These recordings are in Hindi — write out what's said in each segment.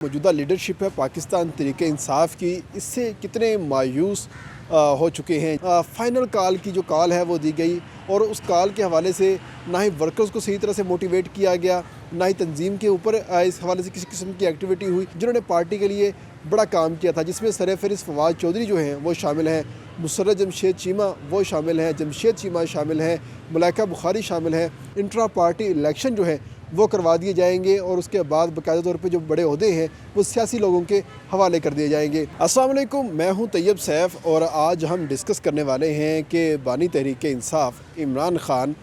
मौजूदा लीडरशिप है पाकिस्तान तहरीक इंसाफ की, इससे कितने मायूस हो चुके हैं। फ़ाइनल कॉल की जो कॉल है वो दी गई और उस कॉल के हवाले से ना ही वर्कर्स को सही तरह से मोटिवेट किया गया, ना ही तंजीम के ऊपर इस हवाले से किसी किस्म की एक्टिविटी हुई जिन्होंने पार्टी के लिए बड़ा काम किया था, जिसमें सरफहरिस्त फवाद चौधरी जो हैं वो शामिल हैं, मुसर्रत जमशेद चीमा वो शामिल हैं, जमशेद चीमा शामिल हैं, मलाइका बुखारी शामिल हैं। इंट्रा पार्टी इलेक्शन जो है वो करवा दिए जाएंगे और उसके बाद बाकायदा तौर पे जो बड़े ओहदे हैं वो सियासी लोगों के हवाले कर दिए जाएंगे। अस्सलाम वालेकुम, मैं हूं तैयब सैफ और आज हम डिस्कस करने वाले हैं कि बानी तहरीक इंसाफ इमरान ख़ान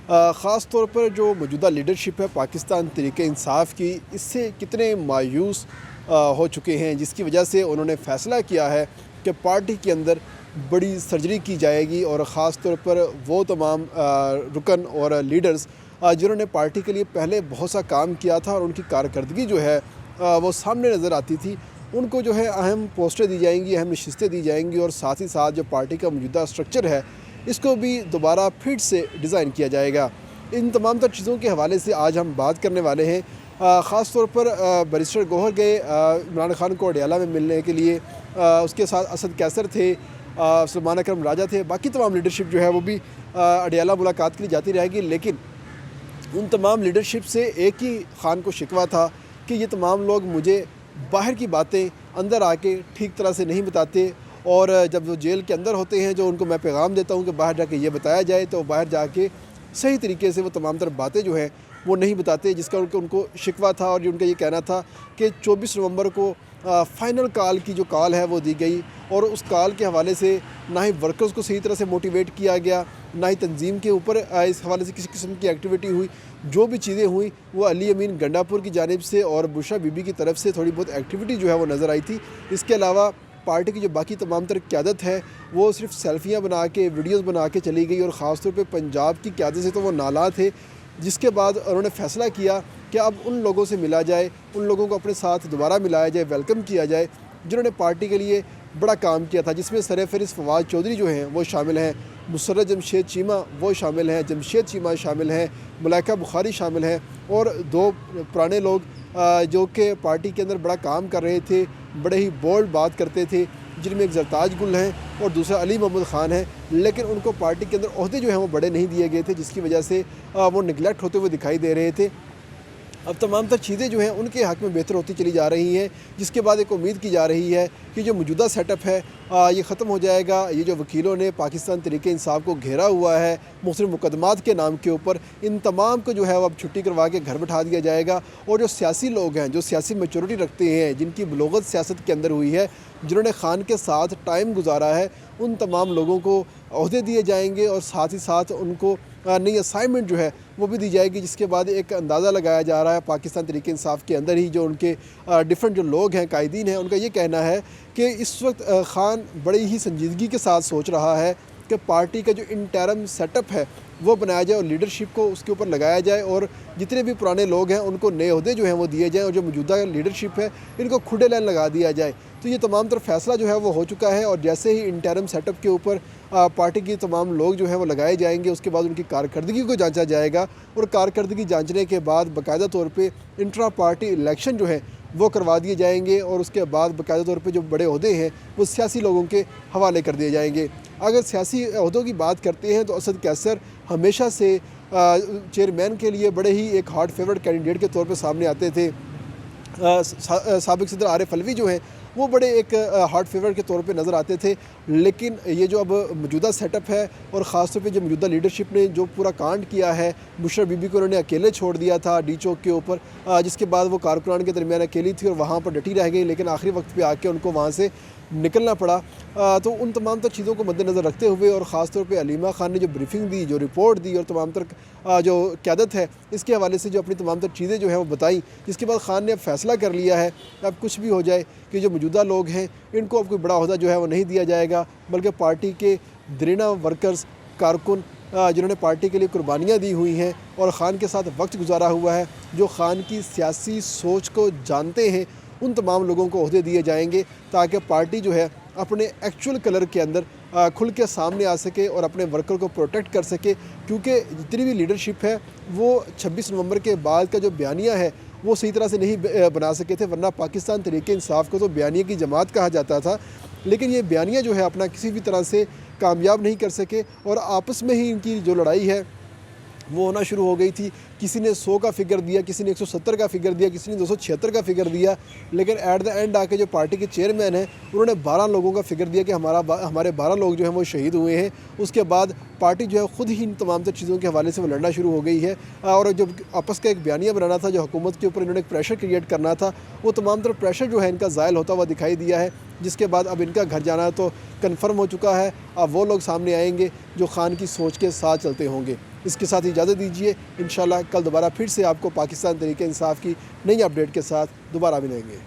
ख़ास तौर पर जो मौजूदा लीडरशिप है पाकिस्तान तहरीक इंसाफ की, इससे कितने मायूस हो चुके हैं, जिसकी वजह से उन्होंने फ़ैसला किया है कि पार्टी के अंदर बड़ी सर्जरी की जाएगी और ख़ास तौर पर वो तमाम रुकन और लीडर्स जिन्होंने पार्टी के लिए पहले बहुत सा काम किया था और उनकी कारकर्दगी जो है वो सामने नज़र आती थी, उनको जो है अहम पोस्टें दी जाएंगी, अहम नशिस्तें दी जाएंगी और साथ ही साथ जो पार्टी का मौजूदा स्ट्रक्चर है इसको भी दोबारा फिर से डिज़ाइन किया जाएगा। इन तमाम तर चीज़ों के हवाले से आज हम बात करने वाले हैं। ख़ास तौर पर बैरिस्टर गौहर गए इमरान ख़ान को अडियाला में मिलने के लिए, उसके साथ असद कैसर थे, सलमान अकरम राजा थे, बाकी तमाम लीडरशिप जो है वो भी अडियाला मुलाकात के लिए जाती रहेगी। लेकिन उन तमाम लीडरशिप से एक ही ख़ान को शिकवा था कि ये तमाम लोग मुझे बाहर की बातें अंदर आके ठीक तरह से नहीं बताते और जब वो जेल के अंदर होते हैं जो उनको मैं पैगाम देता हूँ कि बाहर जाके ये बताया जाए, तो बाहर जाके सही तरीके से वो तमाम तरह बातें जो हैं वो नहीं बताते, जिसका उनको शिकवा था। और उनका ये कहना था कि 24 नवंबर को फ़ाइनल कॉल की जो कॉल है वो दी गई और उस कॉल के हवाले से ना ही वर्कर्स को सही तरह से मोटिवेट किया गया, ना ही तंजीम के ऊपर इस हवाले से किसी किस्म की एक्टिविटी हुई। जो भी चीज़ें हुई वो अली अमीन गंडापुर की जानिब से और बुशरा बीबी की तरफ से थोड़ी बहुत एक्टिविटी जो है वो नज़र आई थी। इसके अलावा पार्टी की जो बाकी तमाम तरह क़यादत है वो सिर्फ सेल्फियाँ बना के वीडियोज़ बना के चली गई और ख़ास तौर पर पंजाब की क़यादत से तो वो नाला थे। जिसके बाद उन्होंने फ़ैसला किया कि अब उन लोगों से मिला जाए, उन लोगों को अपने साथ दोबारा मिलाया जाए, वेलकम किया जाए जिन्होंने पार्टी के लिए बड़ा काम किया था, जिसमें सरफहरिस्त फवाद चौधरी जो हैं वो शामिल हैं, मुसर्रत जमशेद चीमा वो शामिल हैं, जमशेद चीमा शामिल हैं, मलाइका बुखारी शामिल हैं और दो पुराने लोग जो कि पार्टी के अंदर बड़ा काम कर रहे थे, बड़े ही बोल्ड बात करते थे, जिनमें एक जरताज गुल हैं और दूसरा अली मोहम्मद ख़ान है। लेकिन उनको पार्टी के अंदर ओहदे जो हैं वो बड़े नहीं दिए गए थे, जिसकी वजह से वो निगलेक्ट होते हुए दिखाई दे रहे थे। अब तमाम तर चीज़ें जो हैं उनके हक़ में बेहतर होती चली जा रही हैं, जिसके बाद एक उम्मीद की जा रही है कि जो मौजूदा सेटअप है ये ख़त्म हो जाएगा। ये जो वकीलों ने पाकिस्तान तहरीक इंसाफ को घेरा हुआ है मुख्तलिफ मुकदमात के नाम के ऊपर, इन तमाम को जो है वो अब छुट्टी करवा के घर बैठा दिया जाएगा और जो सियासी लोग हैं, जो सियासी मैच्योरिटी रखते हैं, जिनकी बलोगत सियासत के अंदर हुई है, जिन्होंने ख़ान के साथ टाइम गुजारा है, उन तमाम लोगों को ओहदे दिए जाएंगे और साथ ही साथ उनको नई असाइनमेंट जो है वो भी दी जाएगी। जिसके बाद एक अंदाज़ा लगाया जा रहा है पाकिस्तान तहरीक इंसाफ के अंदर ही जो उनके डिफरेंट जो लोग हैं, कायदीन हैं, उनका ये कहना है कि इस वक्त ख़ान बड़ी ही संजीदगी के साथ सोच रहा है कि पार्टी का जो इंटरम सेटअप है वो बनाया जाए और लीडरशिप को उसके ऊपर लगाया जाए और जितने भी पुराने लोग हैं उनको नए ओहदे जो हैं वो दिए जाएँ और जो मौजूदा लीडरशिप है इनको खुले लाइन लगा दिया जाए। तो ये तमाम तरफ फ़ैसला जो है वो हो चुका है और जैसे ही इंटरम सेटअप के ऊपर पार्टी के तमाम लोग जो हैं वो लगाए जाएंगे, उसके बाद उनकी कारकर्दगी को जांचा जाएगा और कारकर्दगी जांचने के बाद बाकायदा तौर पे इंट्रा पार्टी इलेक्शन जो है वो करवा दिए जाएंगे और उसके बाद बाकायदा तौर पे जो बड़े ओहदे हैं वो सियासी लोगों के हवाले कर दिए जाएंगे। अगर सियासी ओहदों की बात करते हैं तो असद कैसर हमेशा से चेयरमैन के लिए बड़े ही एक हार्ड फेवरेट कैंडिडेट के तौर पर सामने आते थे। साबिक सदर आरिफ अलवी जो हैं वो बड़े एक हार्ड फेवर के तौर पे नज़र आते थे। लेकिन ये जो अब मौजूदा सेटअप है और ख़ास तौर पे जो मौजूदा लीडरशिप ने जो पूरा कांड किया है, बुशरा बीबी को उन्होंने अकेले छोड़ दिया था डी चौक के ऊपर, जिसके बाद वो कारकुनान के दरमियान अकेली थी और वहाँ पर डटी रह गई, लेकिन आखिरी वक्त पे आके उनको वहाँ से निकलना पड़ा। तो उन तमाम तर चीज़ों को मद्देनज़र रखते हुए और ख़ास तौर पे अलीमा ख़ान ने जो ब्रीफिंग दी, जो रिपोर्ट दी और तमाम तर जो क़यादत है इसके हवाले से जो अपनी तमाम तर चीज़ें जो हैं वो बताई, जिसके बाद ख़ान ने अब फ़ैसला कर लिया है अब कुछ भी हो जाए कि जो मौजूदा लोग हैं इनको अब कोई बड़ा ओहदा जो है वो नहीं दिया जाएगा, बल्कि पार्टी के दरीना वर्कर्स, कारकुन जिन्होंने पार्टी के लिए कुर्बानियाँ दी हुई हैं और ख़ान के साथ वक्त गुजारा हुआ है, जो ख़ान की सियासी सोच को जानते हैं, उन तमाम लोगों को ओहदे दिए जाएंगे ताकि पार्टी जो है अपने एक्चुअल कलर के अंदर खुल के सामने आ सके और अपने वर्कर को प्रोटेक्ट कर सके। क्योंकि जितनी भी लीडरशिप है वो 26 नवंबर के बाद का जो बयानिया है वो सही तरह से नहीं बना सके थे, वरना पाकिस्तान तहरीक इंसाफ को तो बयानिया की जमात कहा जाता था। लेकिन ये बयानिया जो है अपना किसी भी तरह से कामयाब नहीं कर सके और आपस में ही इनकी जो लड़ाई है वो होना शुरू हो गई थी। किसी ने 100 का फिगर दिया, किसी ने 170 का फिगर दिया, किसी ने 276 का फिगर दिया, लेकिन एट द एंड आके जो पार्टी के चेयरमैन हैं उन्होंने 12 लोगों का फिगर दिया कि हमारे 12 लोग जो हैं वो शहीद हुए हैं। उसके बाद पार्टी जो है ख़ुद ही इन तमाम तर चीज़ों के हवाले से वो लड़ना शुरू हो गई है और जब आपस का एक बयानिया बनाना था, जो हुकूमत के ऊपर इन्होंने एक प्रेशर क्रिएट करना था, वो तमाम तर प्रेशर जो है इनका ज़ायल होता हुआ दिखाई दिया है। जिसके बाद अब इनका घर जाना तो कन्फर्म हो चुका है। अब वो लोग सामने आएंगे जो खान की सोच के साथ चलते होंगे। इसके साथ इजाज़त दीजिए, इंशाल्लाह कल दोबारा फिर से आपको पाकिस्तान तहरीक इंसाफ की नई अपडेट के साथ दोबारा मिलेंगे।